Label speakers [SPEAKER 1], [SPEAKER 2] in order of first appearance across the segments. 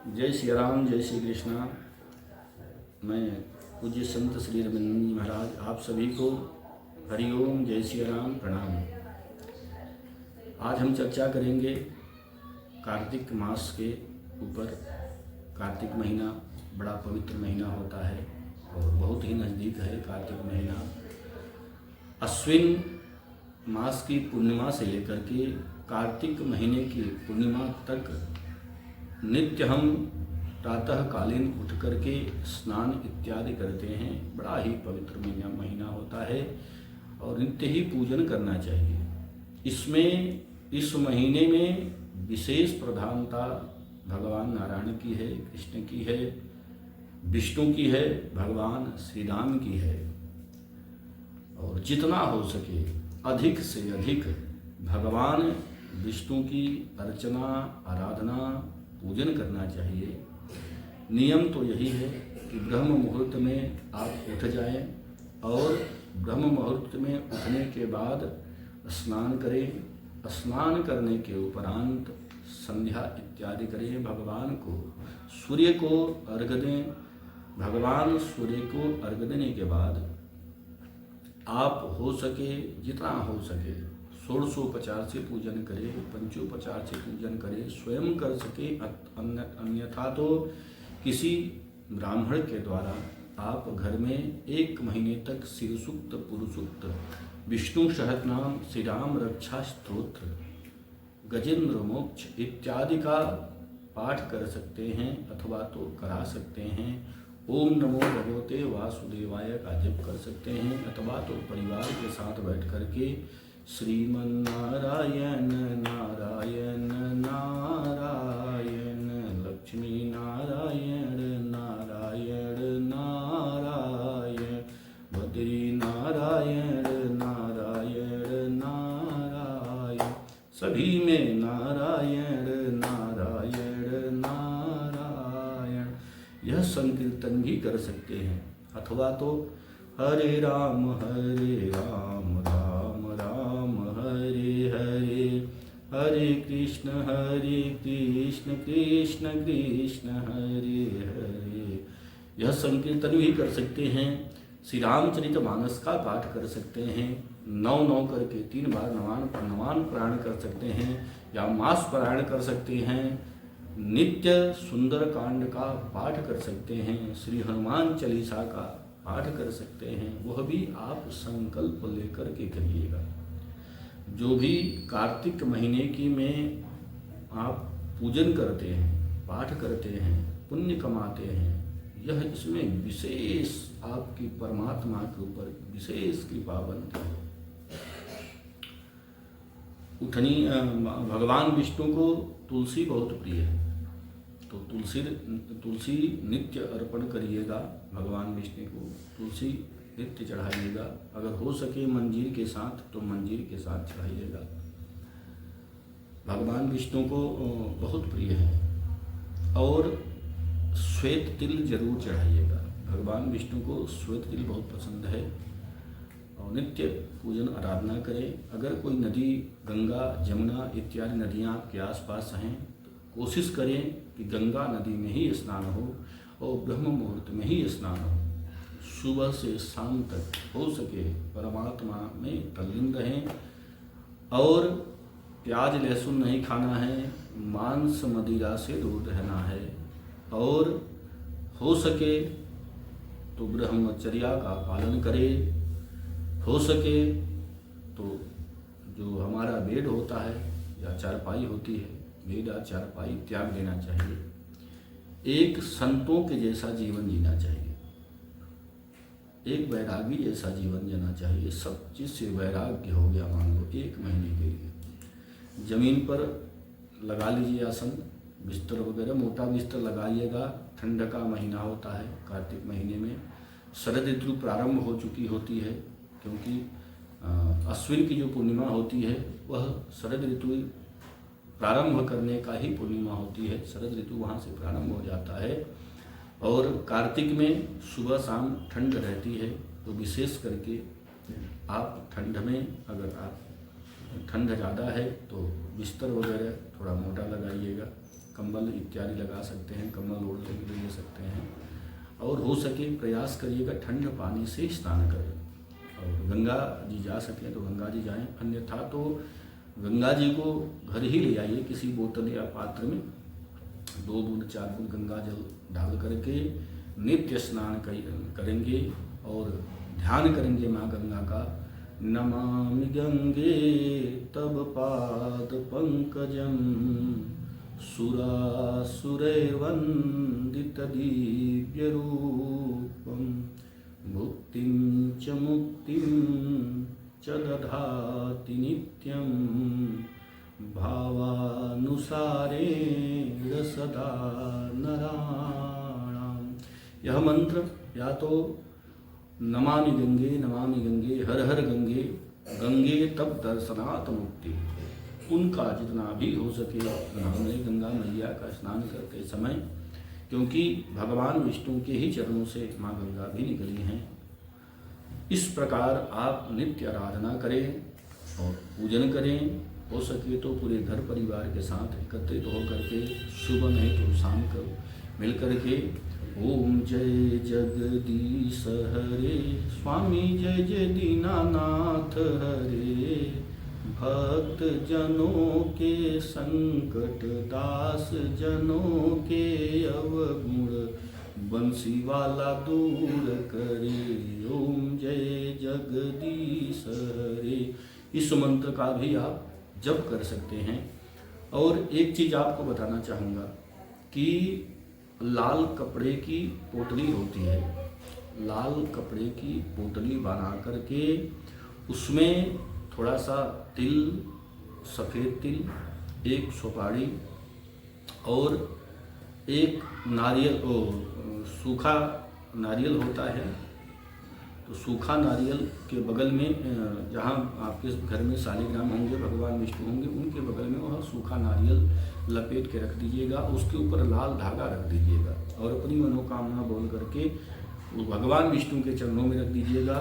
[SPEAKER 1] जय श्री राम, जय श्री कृष्णा। मैं पूज्य संत श्री रविंद्र जी महाराज आप सभी को हरिओम, जय श्री राम, प्रणाम। आज हम चर्चा करेंगे कार्तिक मास के ऊपर। कार्तिक महीना बड़ा पवित्र महीना होता है और बहुत ही नज़दीक है कार्तिक महीना। अश्विन मास की पूर्णिमा से लेकर के कार्तिक महीने की पूर्णिमा तक नित्य हम प्रातःकालीन उठ करके स्नान इत्यादि करते हैं। बड़ा ही पवित्र महीना होता है और नित्य ही पूजन करना चाहिए। इसमें इस महीने में विशेष प्रधानता भगवान नारायण की है, कृष्ण की है, विष्णु की है, भगवान श्री राम की है। और जितना हो सके अधिक से अधिक भगवान विष्णु की अर्चना, आराधना, पूजन करना चाहिए। नियम तो यही है कि ब्रह्म मुहूर्त में आप उठ जाएं और ब्रह्म मुहूर्त में उठने के बाद स्नान करें। स्नान करने के उपरांत संध्या इत्यादि करें। भगवान को सूर्य को अर्घ्य दें। भगवान सूर्य को अर्घ्य देने के बाद आप हो सके जितना हो सके षोडशोपचार से पूजन करें, पंचोपचार से पूजन करें, स्वयं कर सके। अन्यथा तो किसी ब्राह्मण के द्वारा आप घर में 1 महीने तक शिव सूक्त, पुरुष सूक्त, विष्णु सहस्रनाम, श्री राम रक्षा स्तोत्र, गजेंद्र मोक्ष इत्यादि का पाठ कर सकते हैं अथवा तो करा सकते हैं। ओम नमो भगवते वासुदेवाय का जप कर सकते हैं अथवा तो परिवार के साथ बैठ करके श्रीमन्नारायण नारायण नारायण, लक्ष्मी नारायण नारायण नारायण, बद्री नारायण नारायण नारायण, सभी में नारायण नारायण नारायण, यह संकीर्तन भी कर सकते हैं। अथवा तो हरे राम राम राम हरे हरे, हरे कृष्ण कृष्ण कृष्ण हरे हरे, यह संकीर्तन भी कर सकते हैं। श्री रामचरितमानस का पाठ कर सकते हैं। 9 करके 3 बार नवान पारायण कर सकते हैं या मास पारायण कर सकते हैं। नित्य सुंदर कांड का पाठ कर सकते हैं। श्री हनुमान चालीसा का पाठ कर सकते हैं। वह भी आप संकल्प लेकर के करिएगा। जो भी कार्तिक महीने की में आप पूजन करते हैं, पाठ करते हैं, पुण्य कमाते हैं, यह इसमें विशेष आपकी परमात्मा के ऊपर विशेष कृपा बनती है। भगवान विष्णु को तुलसी बहुत प्रिय है, तो तुलसी नित्य अर्पण करिएगा। भगवान विष्णु को तुलसी नित्य चढ़ाइएगा। अगर हो सके मंजीर के साथ तो मंजीर के साथ चढ़ाइएगा। भगवान विष्णु को बहुत प्रिय है। और श्वेत तिल जरूर चढ़ाइएगा। भगवान विष्णु को श्वेत तिल बहुत पसंद है। और नित्य पूजन आराधना करें। अगर कोई नदी, गंगा, जमुना इत्यादि नदियाँ आपके आसपास हैं तो कोशिश करें कि गंगा नदी में ही स्नान हो और ब्रह्म मुहूर्त में ही स्नान हो। सुबह से शाम तक हो सके परमात्मा में तल्लीन रहें। और प्याज लहसुन नहीं खाना है, मांस मदिरा से दूर रहना है। और हो सके तो ब्रह्मचर्या का पालन करें। हो सके तो जो हमारा बेड होता है या चारपाई होती है, बेड या चारपाई त्याग देना चाहिए। एक संतों के जैसा जीवन जीना चाहिए। एक वैरागी जैसा जीवन जीना चाहिए। सब चीज़ से वैराग्य हो गया मान लो 1 महीने के लिए। ज़मीन पर लगा लीजिए आसन, बिस्तर वगैरह, मोटा बिस्तर लगाइएगा। ठंड का महीना होता है कार्तिक महीने में। शरद ऋतु प्रारंभ हो चुकी होती है, क्योंकि अश्विन की जो पूर्णिमा होती है वह शरद ऋतु प्रारंभ करने का ही पूर्णिमा होती है। शरद ऋतु वहाँ से प्रारंभ हो जाता है। और कार्तिक में सुबह शाम ठंड रहती है, तो विशेष करके आप ठंड में, अगर आप ठंड ज़्यादा है तो बिस्तर वगैरह थोड़ा मोटा लगाइएगा। कंबल इत्यादि लगा सकते हैं, कंबल ओढ़ ले सकते हैं। और हो सके प्रयास करिएगा ठंड पानी से स्नान करें, और गंगा जी जा सकें तो गंगा जी जाएं, अन्यथा तो गंगा जी को घर ही ले आइए, किसी बोतल या पात्र में 2 बूंद 4 बूंद गंगा जल डाल करके नित्य स्नान करेंगे और ध्यान करेंगे माँ गंगा का। नमामि गंगे तब पाद पंकजम सुरासुरैर्वन्दित दिव्य रूपम मुक्तिं च मुक्तिं च दधाति नित्यं भावानुसारेण सदा नराणाम्। यह मंत्र या तो नमामि गंगे हर हर गंगे, गंगे तब दर्शनात् मुक्ति, उनका जितना भी हो सके नहाने गंगा मैया का स्नान करते समय, क्योंकि भगवान विष्णु के ही चरणों से माँ गंगा भी निकली हैं। इस प्रकार आप नित्य आराधना करें और पूजन करें। हो सके तो पूरे घर परिवार के साथ एकत्रित होकर के सुबह नहीं तो शाम को मिल करके ओम जय जगदीश हरे, स्वामी जय जय दीनानाथ हरे, भक्त जनों के संकट दास जनों के अवगुण बंसी वाला दूर करे। ओम जय जगदीश हरे, इस मंत्र का भी आप जप कर सकते हैं। और एक चीज आपको बताना चाहूँगा कि लाल कपड़े की पोटली होती है, लाल कपड़े की पोटली बना करके उसमें थोड़ा सा तिल, सफ़ेद तिल, एक सुपारी और एक नारियल, सूखा नारियल होता है, तो सूखा नारियल के बगल में जहाँ आपके घर में शालिग्राम होंगे, भगवान विष्णु होंगे, उनके बगल में वह सूखा नारियल लपेट के रख दीजिएगा, उसके ऊपर लाल धागा रख दीजिएगा और अपनी मनोकामना बोल करके भगवान विष्णु के चरणों में रख दीजिएगा।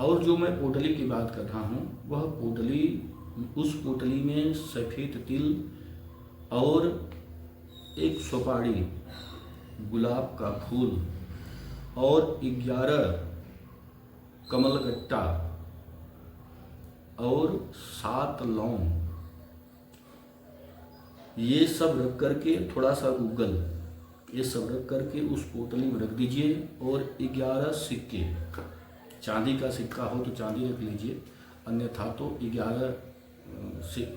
[SPEAKER 1] और जो मैं पोटली की बात कर रहा हूँ, वह पोटली, उस पोटली में सफ़ेद तिल और एक सुपारी, गुलाब का फूल और 11 कमलगट्टा और 7 लौंग, ये सब रख करके, थोड़ा सा गूगल, ये सब रख करके उस पोटली में रख दीजिए। और 11 सिक्के, चांदी का सिक्का हो तो चांदी रख लीजिए, अन्यथा तो 11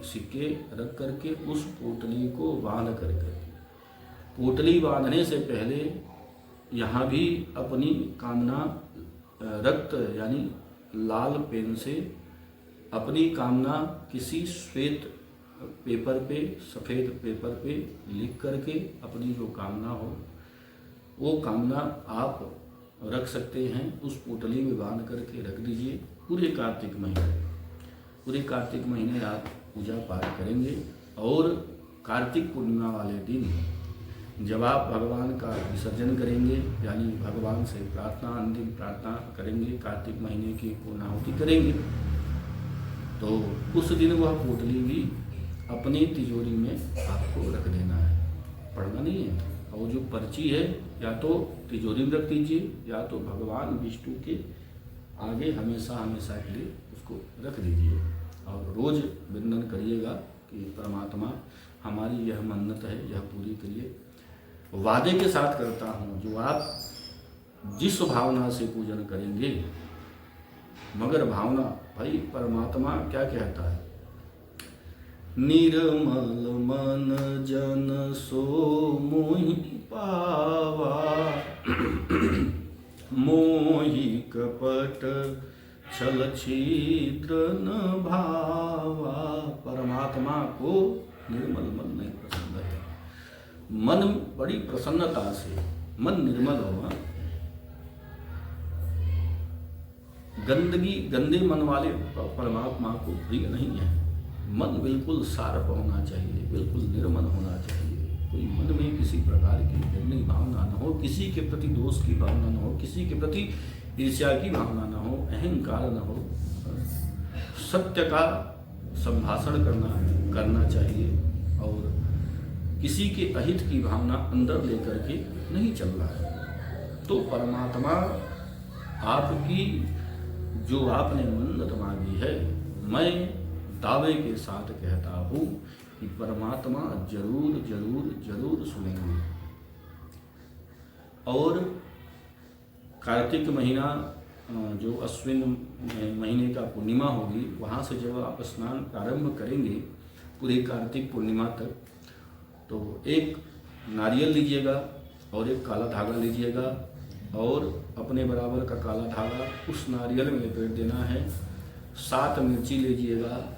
[SPEAKER 1] सिक्के रख करके उस पोटली को बांध करके, पोटली बांधने से पहले यहाँ भी अपनी कामना रक्त यानी लाल पेन से अपनी कामना किसी श्वेत पेपर पे, सफ़ेद पेपर पे लिख करके अपनी जो कामना हो वो कामना आप रख सकते हैं, उस पोटली में बांध करके रख दीजिए। पूरे कार्तिक महीने आप पूजा पाठ करेंगे और कार्तिक पूर्णिमा वाले दिन जब आप भगवान का विसर्जन करेंगे, यानी भगवान से प्रार्थना, अंतिम प्रार्थना करेंगे, कार्तिक महीने की पूर्णाहुति करेंगे, तो उस दिन वह पोटली भी अपनी तिजोरी में आपको रख देना है, पढ़ना नहीं है। और जो पर्ची है या तो तिजोरी में रख दीजिए या तो भगवान विष्णु के आगे हमेशा के लिए उसको रख दीजिए और रोज़ वंदन करिएगा कि परमात्मा हमारी यह मन्नत है, यह पूरी करिए। वादे के साथ करता हूँ, जो आप जिस भावना से पूजन करेंगे, मगर भावना, भाई परमात्मा क्या कहता है, निर्मल मन जन सो मोहि पावा, मोहि कपट छल छिद्र न भावा। परमात्मा को निर्मल मन नहीं पसंद है। मन बड़ी प्रसन्नता से, मन निर्मल होगा। गंदगी, गंदे मन वाले परमात्मा को प्रिय नहीं है। मन बिल्कुल सार्प होना चाहिए, बिल्कुल निर्मल होना चाहिए। कोई मन में किसी प्रकार की गंदी भावना न हो, किसी के प्रति दोष की भावना न हो, किसी के प्रति ईर्ष्या की भावना न हो, अहंकार न हो। सत्य का संभाषण करना चाहिए और किसी के अहित की भावना अंदर लेकर के नहीं चल रहा है। तो परमात्मा आपकी जो आपने मन्नत मांगी है, मैं दावे के साथ कहता हूँ कि परमात्मा जरूर जरूर जरूर सुनेंगे। और कार्तिक महीना जो अश्विन महीने का पूर्णिमा होगी, वहाँ से जब आप स्नान प्रारंभ करेंगे पूरी कार्तिक पूर्णिमा तक, तो एक नारियल लीजिएगा और एक काला धागा लीजिएगा और अपने बराबर का काला धागा उस नारियल में लपेट देना है। 7 मिर्ची लीजिएगा,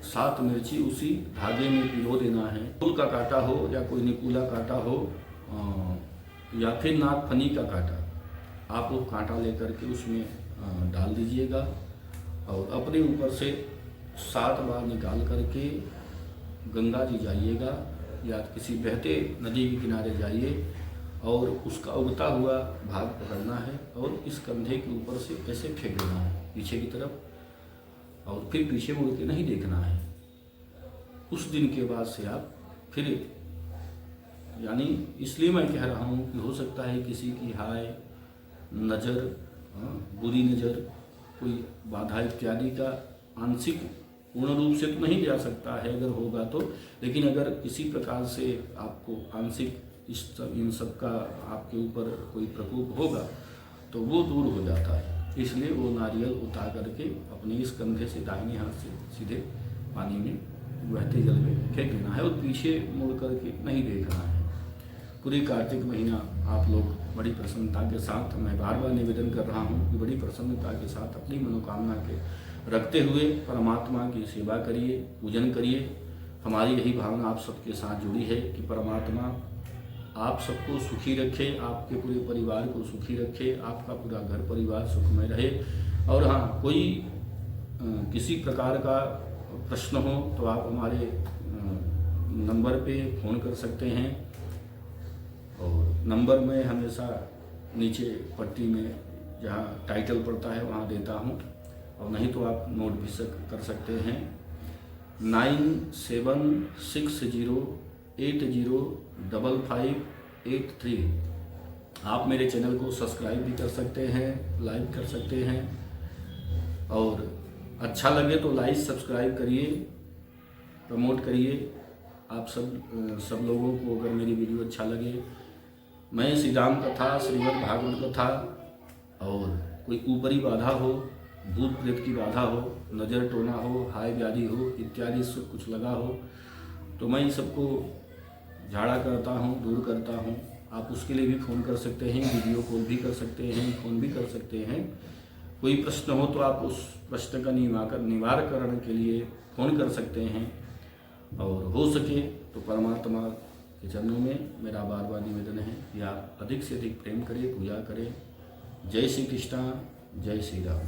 [SPEAKER 1] 7 मिर्ची उसी धागे में पिरो देना है। फूल का कांटा हो या कोई निकुला कांटा हो या फिर नागफनी का कांटा, आप वो कांटा लेकर के उसमें डाल दीजिएगा और अपने ऊपर से 7 बार निकाल करके गंगा जी जाइएगा या किसी बहते नदी के किनारे जाइए और उसका उगता हुआ भाग पकड़ना है और इस कंधे के ऊपर से ऐसे फेंक देना है पीछे की तरफ और फिर पीछे मुड़ के नहीं देखना है। उस दिन के बाद से आप फिर, यानी इसलिए मैं कह रहा हूँ कि हो सकता है किसी की हाय नज़र, बुरी नज़र, कोई बाधा इत्यादि का आंशिक पूर्ण रूप से तो नहीं जा सकता है अगर होगा तो, लेकिन अगर किसी प्रकार से आपको आंशिक इन सब का आपके ऊपर कोई प्रकोप होगा तो वो दूर हो जाता है। इसलिए वो नारियल उतार करके अपने इस कंधे से दाहिने हाथ से सीधे पानी में बहते जल में फेंक देना है और पीछे मुड़ करके नहीं देखना है। पूरी कार्तिक महीना आप लोग बड़ी प्रसन्नता के साथ, मैं बार बार निवेदन कर रहा हूँ कि बड़ी प्रसन्नता के साथ अपनी मनोकामना के रखते हुए परमात्मा की सेवा करिए, पूजन करिए। हमारी यही भावना आप सबके साथ जुड़ी है कि परमात्मा आप सबको सुखी रखे, आपके पूरे परिवार को सुखी रखे, आपका पूरा घर परिवार सुखमय रहे। और हाँ, कोई किसी प्रकार का प्रश्न हो तो आप हमारे नंबर पे फ़ोन कर सकते हैं और नंबर मैं हमेशा नीचे पट्टी में जहाँ टाइटल पड़ता है वहाँ देता हूँ, और नहीं तो आप नोट भी कर सकते हैं 9760805583। आप मेरे चैनल को सब्सक्राइब भी कर सकते हैं, लाइक कर सकते हैं, और अच्छा लगे तो लाइक सब्सक्राइब करिए, प्रमोट करिए। आप सब लोगों को अगर मेरी वीडियो अच्छा लगे, मैं श्री राम कथा, श्रीमद् भागवत कथा और कोई ऊपरी बाधा हो, भूत प्रेत की बाधा हो, नज़र टोना हो, हाय व्याधि हो इत्यादि सब कुछ लगा हो तो मैं इन सबको झाड़ा करता हूँ, दूर करता हूँ। आप उसके लिए भी फ़ोन कर सकते हैं, वीडियो कॉल भी कर सकते हैं, फ़ोन भी कर सकते हैं। कोई प्रश्न हो तो आप उस प्रश्न का निवारण के लिए फ़ोन कर सकते हैं। और हो सके तो परमात्मा के चरणों में मेरा बार बार निवेदन है कि आप अधिक से अधिक प्रेम करें, पूजा करें। जय श्री कृष्णा, जय श्री राम।